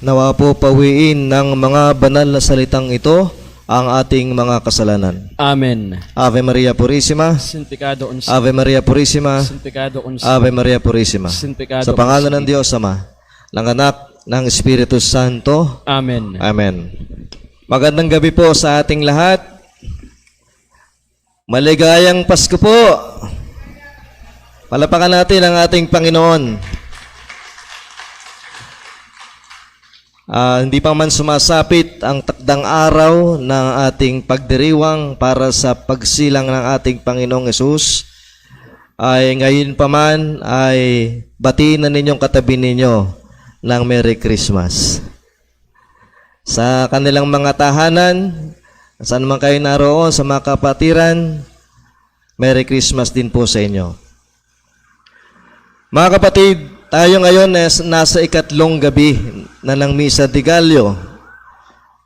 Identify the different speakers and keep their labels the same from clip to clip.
Speaker 1: Nawa po pawiin ng mga banal na salitang ito ang ating mga kasalanan.
Speaker 2: Amen.
Speaker 1: Ave Maria Purissima,
Speaker 2: Sin pecado uns.
Speaker 1: Ave Maria Purissima,
Speaker 2: Sin pecado uns.
Speaker 1: Ave Maria Purissima.
Speaker 2: Sin pecado
Speaker 1: Sa pangalan ng
Speaker 2: uns.
Speaker 1: Diyos Ama, ng Anak, ng Espiritu Santo.
Speaker 2: Amen.
Speaker 1: Amen. Magandang gabi po sa ating lahat. Maligayang Pasko po. Palapakan natin ang ating Panginoon. Hindi pa man sumasapit ang takdang araw ng ating pagdiriwang para sa pagsilang ng ating Panginoong Hesus, ay ngayon pa man ay batiin na ninyong katabi ninyo ng Merry Christmas. Sa kanilang mga tahanan, saan man kayo naroon, sa mga kapatiran, Merry Christmas din po sa inyo. Mga kapatid, tayo ngayon nasa ikatlong gabi na ng Misa de Gallo.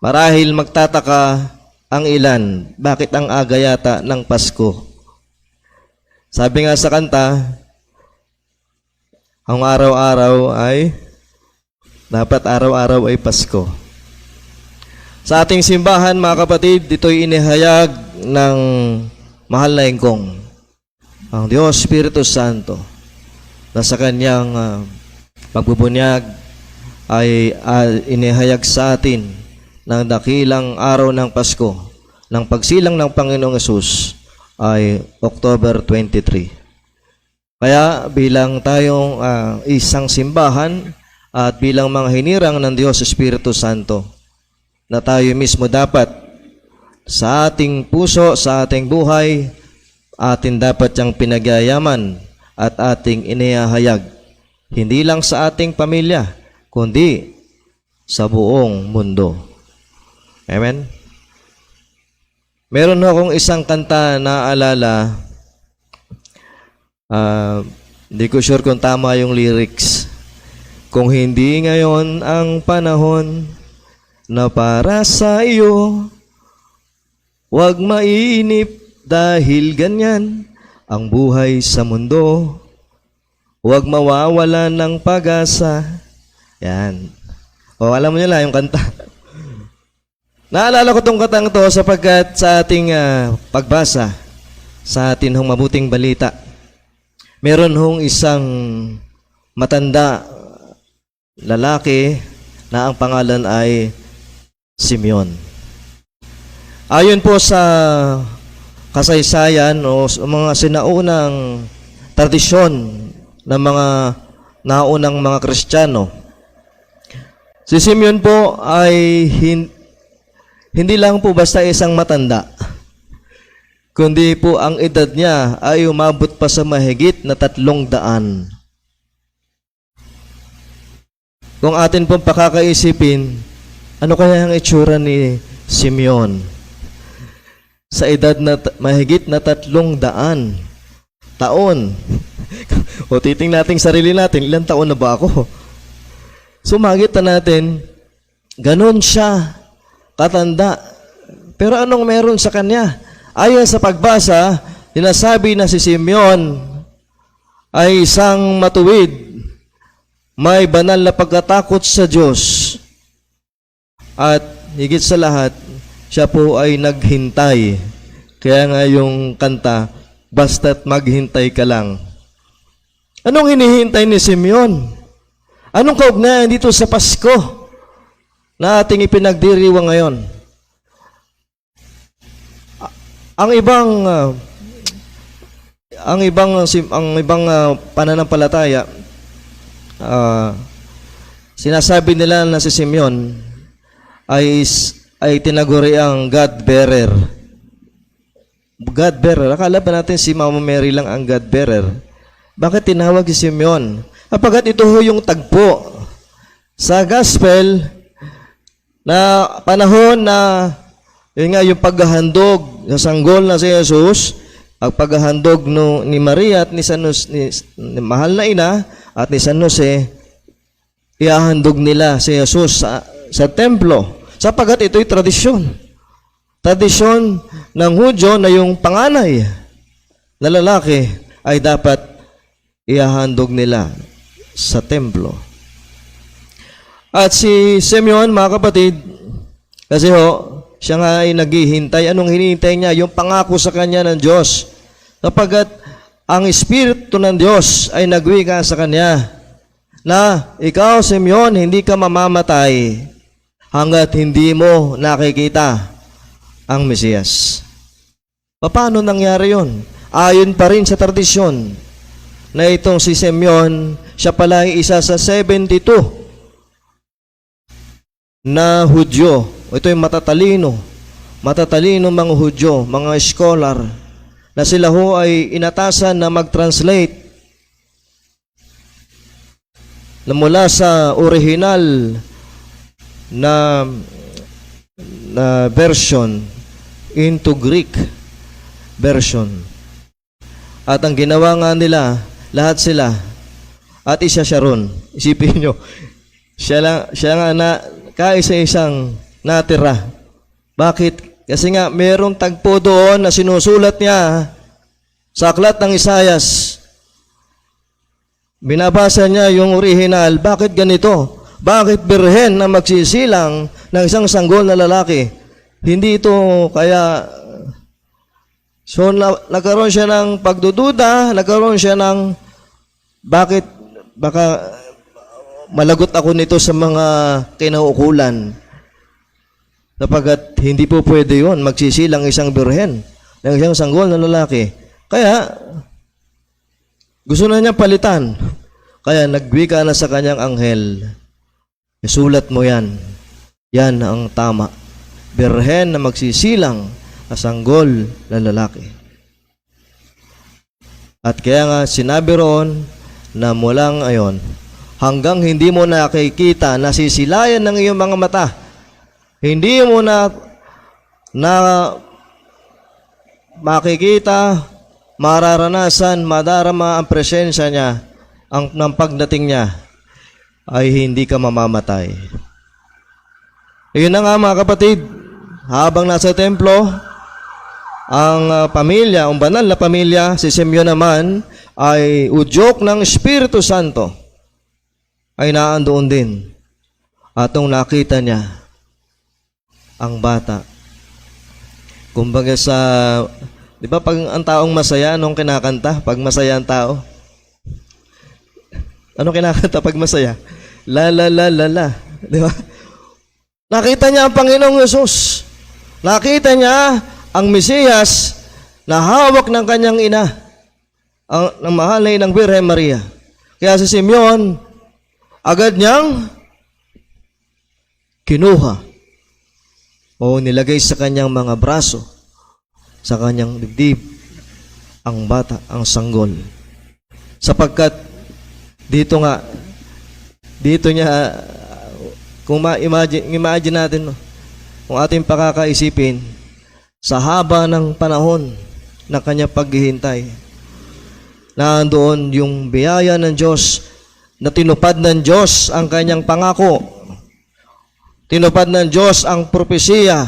Speaker 1: Marahil magtataka ang ilan, bakit ang aga yata ng Pasko? Sabi nga sa kanta, ang araw-araw ay, dapat araw-araw ay Pasko. Sa ating simbahan, mga kapatid, ito'y inihayag ng mahal na engkong, ang Diyos Espiritu Santo, na sa kanyang pagbubunyag ay inihayag sa atin ng dakilang araw ng Pasko, ng pagsilang ng Panginoong Hesus ay October 23. Kaya bilang tayong isang simbahan at bilang mga hinirang ng Diyos Espiritu Santo, na tayo mismo dapat sa ating puso, sa ating buhay, atin dapat yang pinagyayaman at ating inihahayag, hindi lang sa ating pamilya, kundi sa buong mundo. Amen? Meron akong isang kanta na alala, hindi ko sure kung tama yung lyrics. Kung hindi ngayon ang panahon na para sa iyo, huwag mainip dahil ganyan ang buhay sa mundo. Huwag mawawala ng pag-asa. Yan. O, alam mo nila yung kanta. Naalala ko tong katang to sapagkat sa ating pagbasa sa atin hong mabuting balita, meron hong isang matanda lalaki na ang pangalan ay Simeon. Ayon po sa kasaysayan o mga sinaunang tradisyon ng mga naunang mga Kristiyano, si Simeon po ay hindi lang po basta isang matanda, kundi po ang edad niya ay umabot pa sa mahigit na 300. Kung atin pong pakakaisipin, ano kaya ang itsura ni Simeon sa edad na mahigit na 300 taon? O titingnan natin sarili natin, ilang taon na ba ako? Sumagit na natin, ganon siya katanda. Pero anong meron sa kanya? Ayon sa pagbasa, sinasabi na si Simeon ay isang matuwid, may banal na pagkatakot sa Diyos, at higit sa lahat, siya po ay naghintay. Kaya nga yung kanta, basta't maghintay ka lang. Anong hinihintay ni Simeon? Anong kaugnayan dito sa Pasko na ating ipinagdiriwang ngayon? Ang ibang pananampalataya, sinasabi nila na si Simeon ay tinaguri ang God-bearer. God-bearer. Akala pa natin si Mama Mary lang ang God-bearer. Bakit tinawag si Simeon? Kapagkat ito ho yung tagpo sa gospel na panahon na yun nga yung paghahandog sa sanggol na si Jesus, ang paghahandog ni Maria at ni San Jose, ni mahal na ina at ni San Jose, ihahandog nila si Jesus sa templo. Sapagkat ito'y tradisyon. Tradisyon ng Hudyo na yung panganay na lalaki ay dapat ihahandog nila sa templo. At si Simeon, mga kapatid, kasi siya nga ay naghihintay. Anong hinihintay niya? Yung pangako sa kanya ng Diyos. Kapagkat ang Espiritu ng Diyos ay nagwika sa kanya na ikaw, Simeon, hindi ka mamamatay hanggat hindi mo nakikita ang Mesiyas. Paano nangyari yun? Ayon pa rin sa tradisyon na itong si Simeon, siya pala ay isa sa 72 na Hudyo. Ito yung matatalino mga Hudyo, mga scholar, na sila ay inatasan na mag-translate na mula sa original na version into Greek version. At ang ginawa nga nila, lahat sila, at isa siya ron. Isipin nyo, siya nga na kaisa-isang natira. Bakit? Kasi nga, mayroong tagpo doon na sinusulat niya sa aklat ng Isayas. Binabasa niya yung original. Bakit ganito? Bakit birhen na magsisilang ng isang sanggol na lalaki? Hindi ito kaya... So, nagkaroon siya ng pagdududa, nagkaroon siya ng bakit, baka malagot ako nito sa mga kinauukulan. Sapagkat hindi po pwede yun, magsisilang isang birhen ng isang sanggol na lalaki. Kaya, gusto na niya palitan. Kaya nagwika na sa kanyang anghel, isulat mo yan. Yan ang tama. Birhen na magsisilang na sanggol na lalaki. At kaya nga sinabi roon na mulang ayon, hanggang hindi mo nakikita, nasisilayan ng iyong mga mata, hindi mo na makikita, mararanasan, madarama ang presensya niya, ng pagdating niya, ay hindi ka mamamatay. Ayun na nga mga kapatid, habang nasa templo, ang pamilya, ang banal na pamilya, si Simeon naman, ay udyok ng Espiritu Santo, ay naandoon din. At nung nakita niya ang bata, kumbaga sa, di ba pag ang taong masaya, anong kinakanta? Pag masaya ang tao, anong kinakanta pag masaya? La la la la la, di ba? Nakita niya ang Panginoong Yesus. Nakita niya ang Mesiyas na hawak ng kanyang ina, ng mahal na inang Birhen Maria. Kaya si Simeon, agad niyang kinuha o nilagay sa kanyang mga braso, sa kanyang dibdib, ang bata, ang sanggol. Sapagkat dito niya, kung imagine natin, kung ating pakakaisipin, sa haba ng panahon na kanya paghihintay, nandoon yung biyaya ng Diyos, na tinupad ng Diyos ang kanyang pangako, tinupad ng Diyos ang propesiya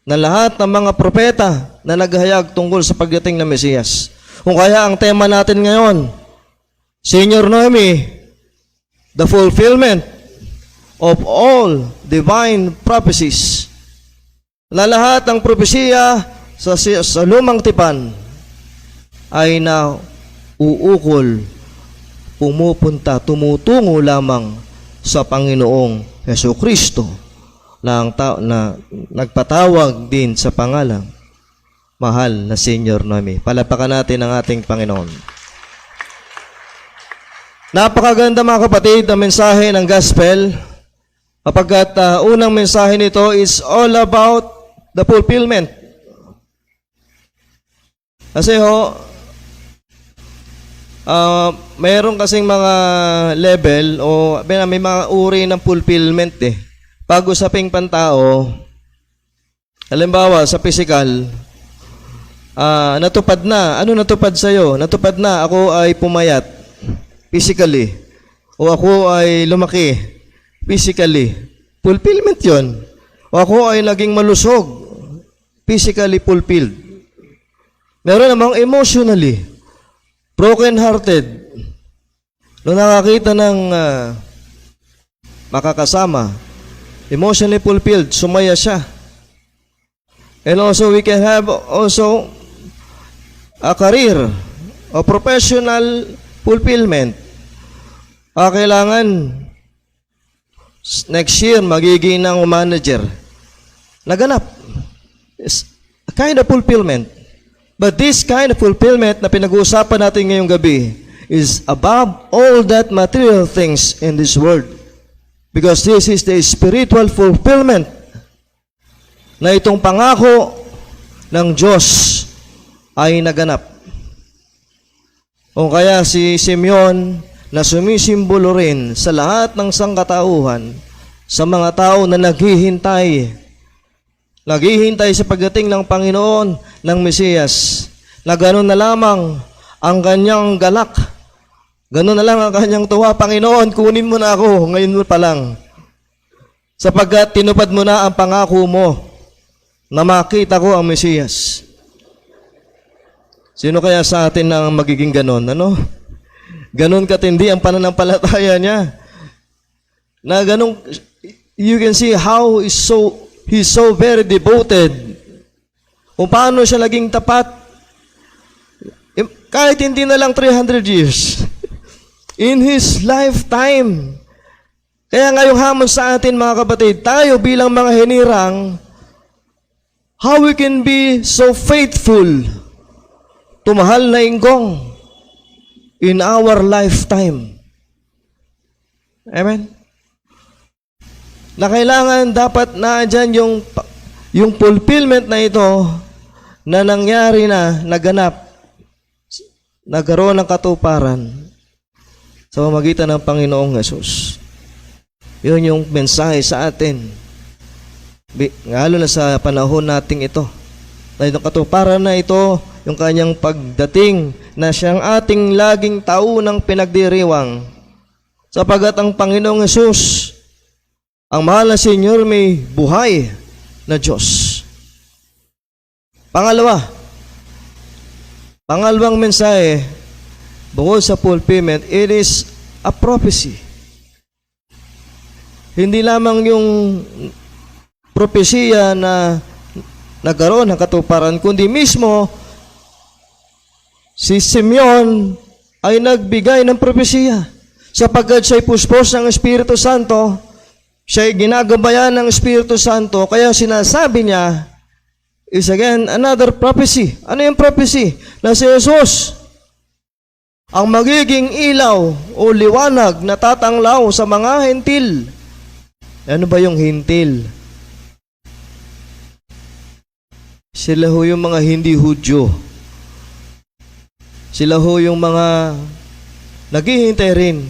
Speaker 1: na lahat ng mga propeta na naghayag tungkol sa pagdating ng Mesiyas. Kung kaya ang tema natin ngayon, Senior Noemi, the fulfillment of all divine prophecies. Na lahat ng propesiya sa lumang tipan ay na uukol, pumupunta, tumutungo lamang sa Panginoong Hesukristo na nagpatawag din sa pangalang mahal na Senior Noemi. Palapakan natin ang ating Panginoon. Napakaganda mga kapatid ang mensahe ng gospel, kapagkat unang mensahe nito is all about the fulfillment. Kasi mayroon kasing mga level o may mga uri ng fulfillment eh. Pag usaping pantao, halimbawa sa physical, natupad na. Ano natupad sa'yo? Natupad na, ako ay pumayat physically. O ako ay lumaki physically. Fulfillment yon. O ako ay naging malusog, physically fulfilled. Meron namang emotionally, broken-hearted. Nung nakakita ng makakasama. Emotionally fulfilled, sumaya siya. And also we can have also a career o professional fulfillment. Kailangan next year magiging ng manager. Naganap. It's a kind of fulfillment. But this kind of fulfillment na pinag-uusapan natin ngayong gabi is above all that material things in this world. Because this is the spiritual fulfillment na itong pangako ng Diyos ay naganap. O kaya si Simeon na sumisimbolo rin sa lahat ng sangkatauhan, sa mga tao na naghihintay sa pagdating ng Panginoon ng Mesiyas, na gano'n na lamang ang kanyang galak, gano'n na lang ang kanyang tuwa. Panginoon, kunin mo na ako ngayon pa lang, sapagkat tinupad mo na ang pangako mo na makita ko ang Mesiyas. Sino kaya sa atin ang magiging gano'n? Ano? Gano'n katindi ang pananampalataya niya, na gano'n, you can see how he's so very devoted. Kung paano siya naging tapat. Kahit hindi na lang 300 years. In his lifetime. Kaya ngayong hamon sa atin mga kapatid, tayo bilang mga hinirang, how we can be so faithful to mahal na Inggong in our lifetime. Amen? Na kailangan dapat na dyan yung fulfillment na ito na nangyari na, naganap, nagkaroon ng katuparan sa pamamagitan ng Panginoong Hesus. Yun yung mensahe sa atin. Lalo na sa panahon nating ito. Na itong katuparan na ito, yung kanyang pagdating na siyang ating laging taunang pinagdiriwang. Sapagat ang Panginoong Hesus, ang mahal na Senyor, may buhay na Diyos. Pangalawang mensahe, bukod sa fulfillment, it is a prophecy. Hindi lamang yung propesiya na nagkaroon ng katuparan, kundi mismo si Simeon ay nagbigay ng propesiya. Sapagkat siya'y puspos ng Espiritu Santo, siya'y ginagabayan ng Espiritu Santo, kaya sinasabi niya, is again another prophecy. Ano yung prophecy? Na si Jesus ang magiging ilaw o liwanag na tatanglaw sa mga hentil. Ano ba yung hentil? Sila ho yung mga hindi Hudyo. Sila ho yung mga naghihintay rin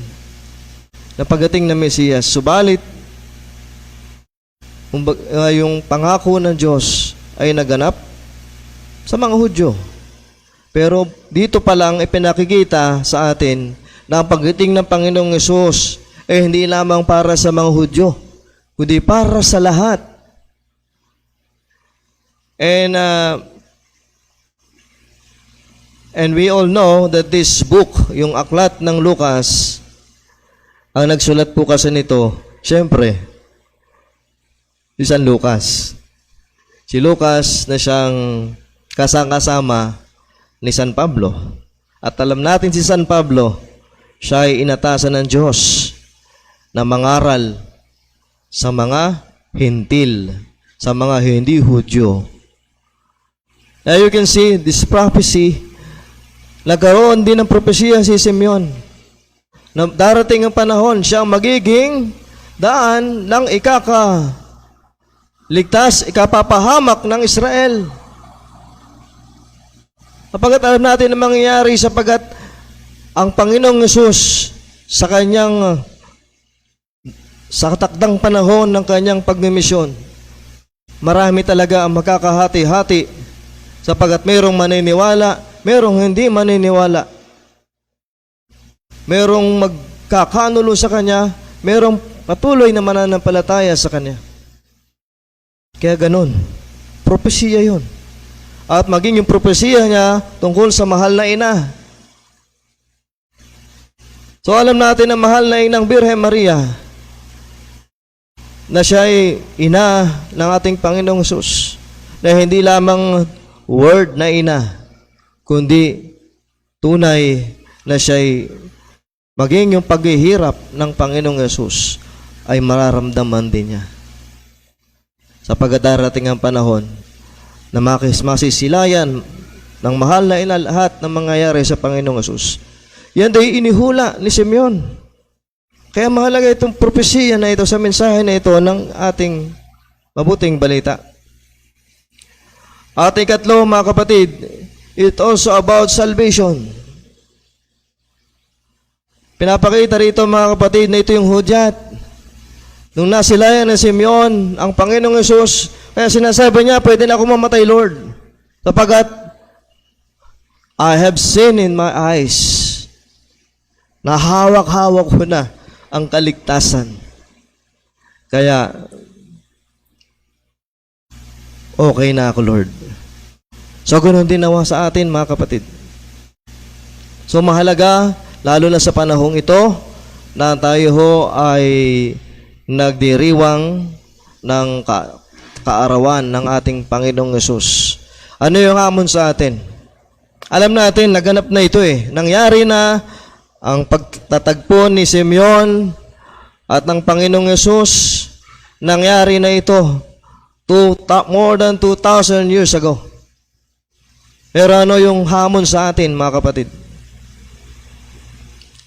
Speaker 1: na pagdating ng Mesiyas. Subalit, yung pangako ng Diyos ay naganap sa mga Hudyo. Pero dito pa lang ipinakikita sa atin na ang pagdating ng Panginoong Hesus ay hindi lamang para sa mga Hudyo, kundi para sa lahat. And we all know that this book, yung aklat ng Lucas, ang nagsulat po kasi nito, syempre, si San Lucas. Si Lucas na siyang kasama ni San Pablo. At alam natin si San Pablo, siya ay inatasan ng Diyos na mangaral sa mga hentil, sa mga hindi Hudyo. Now you can see this prophecy, nagkaroon din ng propesiya si Simeon na darating ang panahon, siya ang magiging daan ng ligtas, ikapapahamak ng Israel. Kapag alam natin ang mangyayari sapagat ang Panginoong Hesus sa kanyang sa takdang panahon ng kanyang pagmimisyon, marami talaga ang makakahati-hati sapagat mayroong maniniwala, mayroong hindi maniniwala. Mayroong magkakanulo sa kanya, mayroong patuloy na mananampalataya sa kanya. Kaya ganun. Propesiya yun. At maging yung propesiya niya tungkol sa mahal na ina. So alam natin na mahal na inang Birhen Maria na siya ay ina ng ating Panginoong Hesus, na hindi lamang word na ina, kundi tunay na siya ay maging yung paghihirap ng Panginoong Hesus ay mararamdaman din niya. Sapagkat darating ang panahon na masisilayan ng mahal na ina lahat ng mangyayari sa Panginoong Hesus. Yan ay inihula ni Simeon. Kaya mahalaga itong propesiya na ito sa mensahe na ito ng ating mabuting balita. At ikatlo, mga kapatid, it also about salvation. Pinapakita rito, mga kapatid, na ito yung hudyat. Nung nasilayan ni Simeon ang Panginoong Hesus, kaya sinasabi niya, pwede na ako mamatay, Lord. Sapagat, I have seen in my eyes, nahawak-hawak ko na ang kaligtasan. Kaya, okay na ako, Lord. So, ganoon din nawa sa atin, mga kapatid. So, mahalaga, lalo na sa panahong ito, na tayo ho ay nagdiriwang ng kaarawan ng ating Panginoong Hesus. Ano yung hamon sa atin? Alam natin, naganap na ito eh. Nangyari na ang pagtatagpo ni Simeon at ng Panginoong Hesus. Nangyari na ito more than 2,000 years ago. Pero ano yung hamon sa atin, mga kapatid?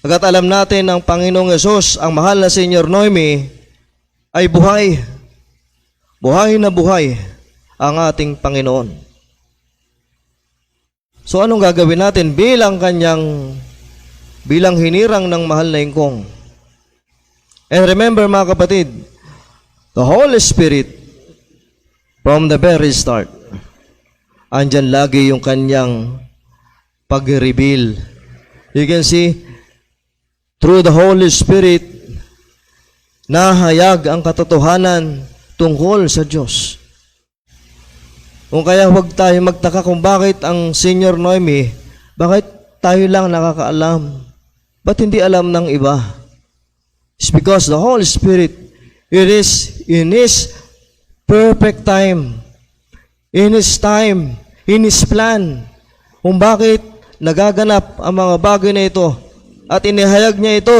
Speaker 1: Agad alam natin ang Panginoong Hesus, ang mahal na Senyor Noemi, ay buhay. Buhay na buhay ang ating Panginoon. So anong gagawin natin bilang hinirang ng mahal na ingkong? And remember, mga kapatid, the Holy Spirit from the very start, andyan lagi yung kanyang pag-reveal. You can see, through the Holy Spirit, nahayag ang katotohanan tungkol sa Diyos. Kung kaya huwag tayo magtaka kung bakit ang Senyor Noemi, bakit tayo lang nakakaalam. Ba't hindi alam ng iba? It's because the Holy Spirit, it is in His perfect time, in His time, in His plan, kung bakit nagaganap ang mga bagay na ito. At inihayag niya ito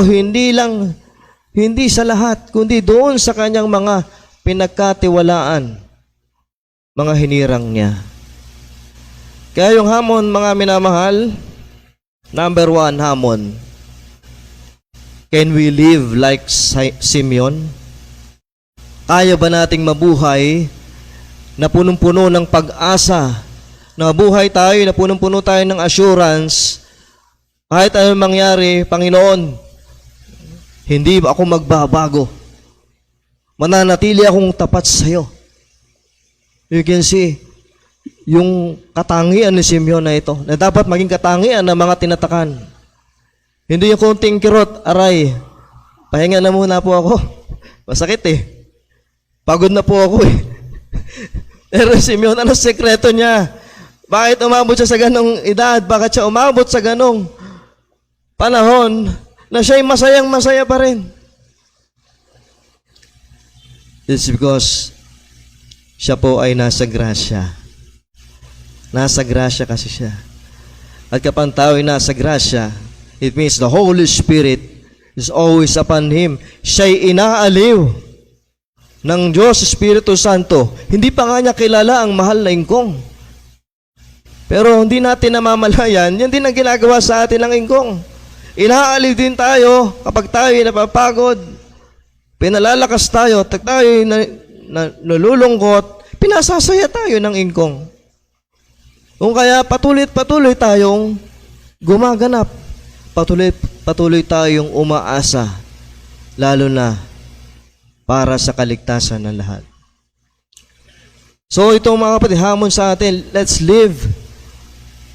Speaker 1: hindi sa lahat, kundi doon sa kanyang mga pinagkatiwalaan, mga hinirang niya. Kaya yung hamon, mga minamahal, number 1 hamon, can we live like Simeon? Kaya ba nating mabuhay na punong-puno ng pag-asa, na mabuhay tayo, na punong-puno tayo ng assurance, kahit anong mangyari, Panginoon, hindi ako magbabago. Mananatili akong tapat sa iyo. You can see, yung katangian ni Simeon na ito, na dapat maging katangian ng mga tinatakan. Hindi yung konting kirot, aray, pahinga na muna po ako. Masakit eh. Pagod na po ako eh. Pero Simeon, ano sekreto niya? Bakit umabot siya sa ganong edad? Bakit siya umabot sa ganong panahon na siya'y masayang-masaya pa rin? It's because siya po ay nasa grasya. Nasa grasya kasi siya. At kapag tao ay nasa grasya, it means the Holy Spirit is always upon him. Siya'y inaaliw ng Diyos Espiritu Santo. Hindi pa nga niya kilala ang mahal na ingkong. Pero hindi natin namamalayan, yan din ang ginagawa sa atin ng ingkong. Inaaliw din tayo kapag tayo ay napapagod, pinalalakas tayo, at tayo ay nalulungkot, pinasasaya tayo ng ingkong. Kung kaya patuloy tayong gumaganap, patuloy tayong umaasa, lalo na para sa kaligtasan ng lahat. So itong mga kapatid, hamon sa atin, let's live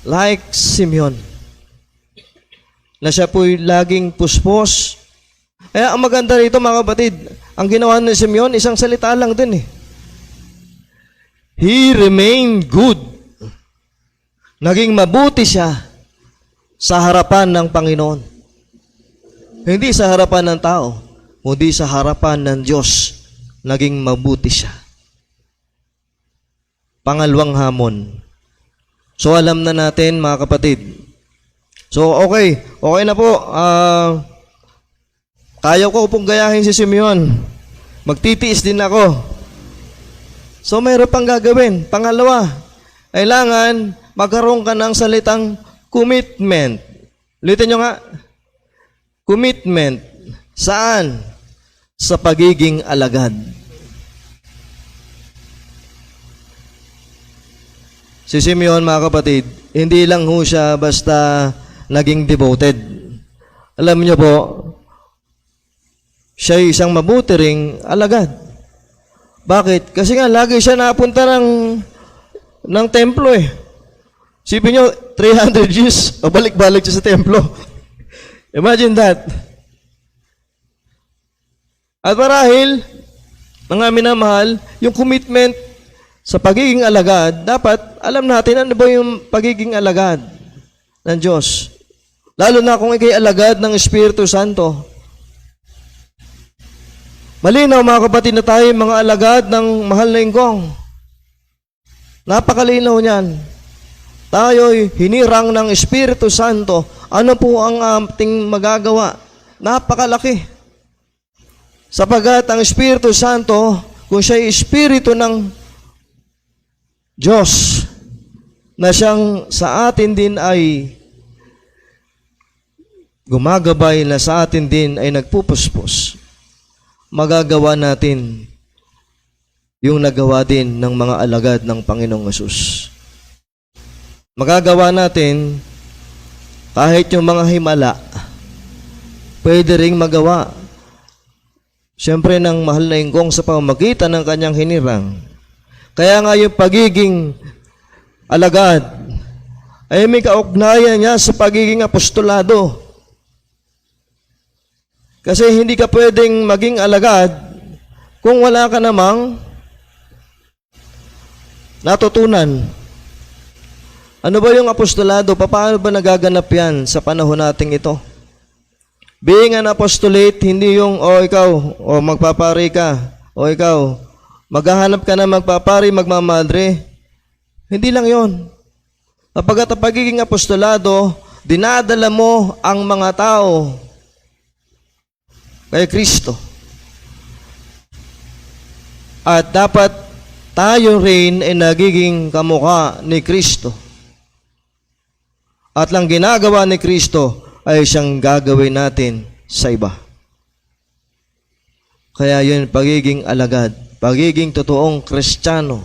Speaker 1: like Simeon, na siya po'y laging puspos. Kaya ang maganda rito, mga kapatid, ang ginawa ni Simeon, isang salita lang din eh. He remained good. Naging mabuti siya sa harapan ng Panginoon. Hindi sa harapan ng tao, kundi sa harapan ng Diyos. naging mabuti siya. Pangalawang hamon. So alam na natin mga kapatid. So okay na po. Kaya ko pong gayahin si Simeon. Magtitiis din ako. So mayroon pang gagawin. Pangalawa, kailangan magkaroon ka ng salitang commitment. Ulitin nyo nga. Commitment. Saan? Sa pagiging alagad. Si Simeon, mga kapatid, hindi lang ho siya basta naging devoted. Alam niyo po, siya ay isang mabuti ring alagad. Bakit? Kasi nga, lagi siya napunta ng templo eh. Sipin nyo, 300 years, o balik-balik siya sa templo. Imagine that. At marahil, mga minamahal, yung commitment sa pagiging alagad, dapat alam natin ano ba yung pagiging alagad ng Diyos. Lalo na kung ikay alagad ng Espiritu Santo. Malinaw mga kapatid na tayo mga alagad ng mahal na Ingkong. Napakalinaw niyan. Tayo'y hinirang ng Espiritu Santo. Ano po ang ating magagawa? Napakalaki. Sapagat ang Espiritu Santo, kung siya'y Espiritu ng Diyos, na siyang sa atin din ay gumagabay, na sa atin din ay nagpupuspos, magagawa natin yung nagawa din ng mga alagad ng Panginoong Hesus. Magagawa natin kahit yung mga himala, pwede ring magawa. Siyempre ng mahal na Ingkong sa pamamagitan ng kanyang hinirang. Kaya nga yung pagiging alagad ay may kaugnayan niya sa pagiging apostolado. Kasi hindi ka pwedeng maging alagad kung wala ka namang natutunan. Ano ba yung apostolado? Paano ba nagaganap yan sa panahon nating ito? Being an apostolate, hindi yung, ikaw, magpapari ka, ikaw, maghahanap ka na magpapari, magmamadre. Hindi lang yon. Kapag at pagiging apostolado, dinadala mo ang mga tao kay Kristo. At dapat tayo rin ay nagiging kamukha ni Kristo. At lang ginagawa ni Kristo ay siyang gagawin natin sa iba. Kaya yun, pagiging alagad, pagiging totoong Kristiyano.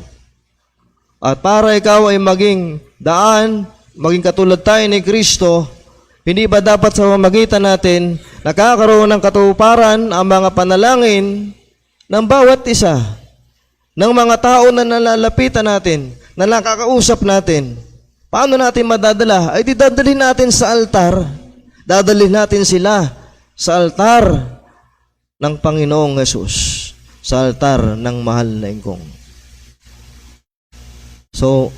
Speaker 1: At para ikaw ay maging daan, maging katulad tayo ni Kristo, hindi ba dapat sa pamamagitan natin nakakaroon ng katuparan ang mga panalangin ng bawat isa, ng mga tao na nalalapitan natin, na nakakausap natin? Paano natin madadala? Ay didadalhin natin sa altar. Dadalhin natin sila sa altar ng Panginoong Hesus, sa altar ng mahal na Ingkong. So,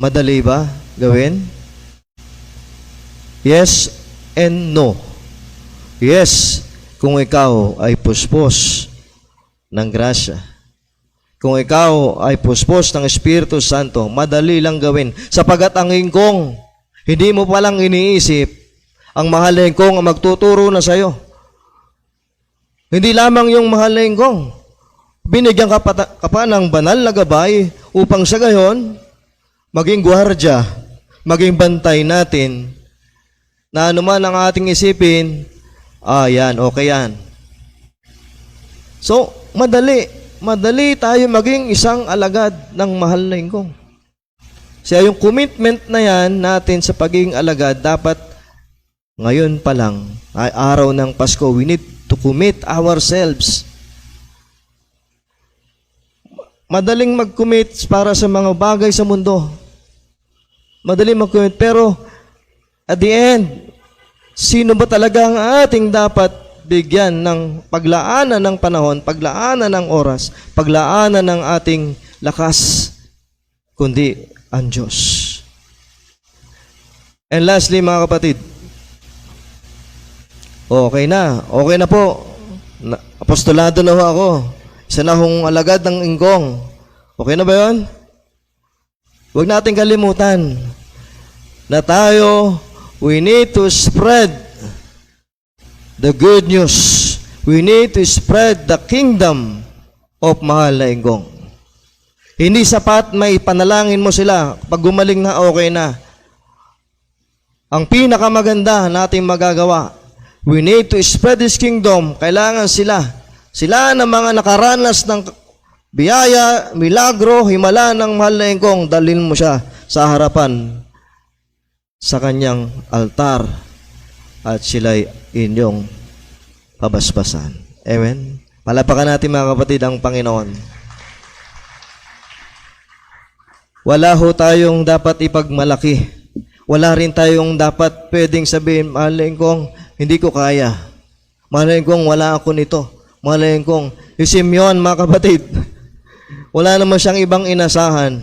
Speaker 1: madali ba gawin? Yes and no. Yes, kung ikaw ay puspos ng grasya. Kung ikaw ay puspos ng Espiritu Santo, madali lang gawin. Sapagat ang Ingkong, hindi mo palang iniisip, ang mahal na Ingkong ang magtuturo na sa'yo. Hindi lamang yung mahal na Ingkong. Binigyan ka pa ng banal na gabay upang sa gayon, maging gwardya, maging bantay natin, na anuman ang ating isipin, yan, okay yan. So, madali tayo maging isang alagad ng mahal na Ingkong. Kaya yung commitment na yan natin sa pagiging alagad, dapat ngayon pa lang, ay araw ng Pasko, we need to commit ourselves. Madaling mag-commit para sa mga bagay sa mundo. Madaling mag-commit, pero at the end, sino ba talaga ang ating dapat bigyan ng paglaanan ng panahon, paglaanan ng oras, paglaanan ng ating lakas, kundi ang Diyos. And lastly, mga kapatid, okay na po. apostolado na ho ako. Isa na hong alagad ng Ingkong. Okay na ba yun? Huwag natin kalimutan na tayo, we need to spread the good news. We need to spread the kingdom of mahal na Ingkong. Hindi sapat may panalangin mo sila. Pag gumaling na, okay na. Ang pinakamaganda nating magagawa, we need to spread His kingdom. Kailangan sila na mga nakaranas ng biyaya, milagro, himala ng mahal na Ingkong, dalhin mo siya sa harapan sa kanyang altar at sila'y inyong pabasbasan. Amen? Palapakan natin mga kapatid ang Panginoon. Wala ho tayong dapat ipagmalaki. Wala rin tayong dapat pwedeng sabihin, mahal na Ingkong, hindi ko kaya. Mahal na Ingkong, wala ako nito. Mahal na Ingkong, si Simeon, mga kapatid, wala naman siyang ibang inasahan,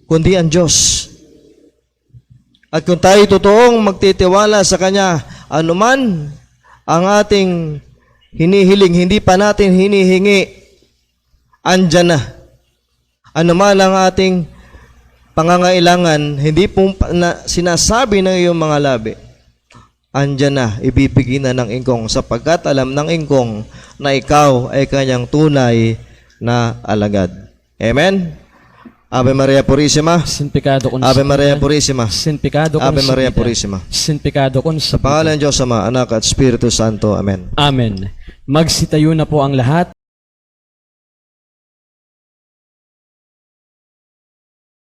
Speaker 1: kundi ang Diyos. At kung tayo totoong magtitiwala sa Kanya, anuman ang ating hinihiling, hindi pa natin hinihingi, andyan na. Anuman ang ating pangangailangan, hindi po sinasabi ng iyong mga labi, andyan na, ibibigay na ng Ingkong, sapagkat alam ng Ingkong na ikaw ay kanyang tunay na alagad. Amen? Ave Maria Purisima.
Speaker 2: Sin pecado con
Speaker 1: Ave Maria Purisima.
Speaker 2: Sin pecado con
Speaker 1: Ave Maria Purisima.
Speaker 2: Sin pecado con
Speaker 1: Sa pangalan ng Diyos Ama, Anak at Espiritu Santo. Amen.
Speaker 2: Amen. Magsitayo na po ang lahat.